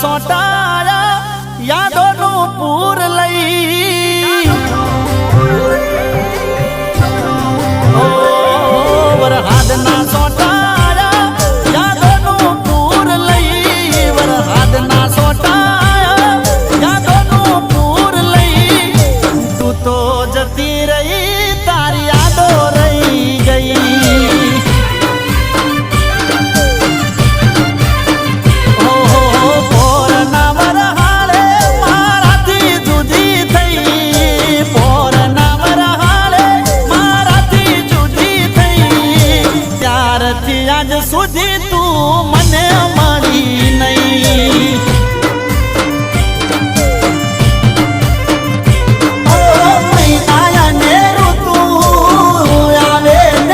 સોટાયા યાદોનું પૂર લઈ વરહાદના સોટાયા યાદોનું પૂર લઈ વરહાદના સોટાયા યાદોનું પૂર લઈ તું તો જતી રહી તારી યાદો રહી ગઈ આજ સુધી તું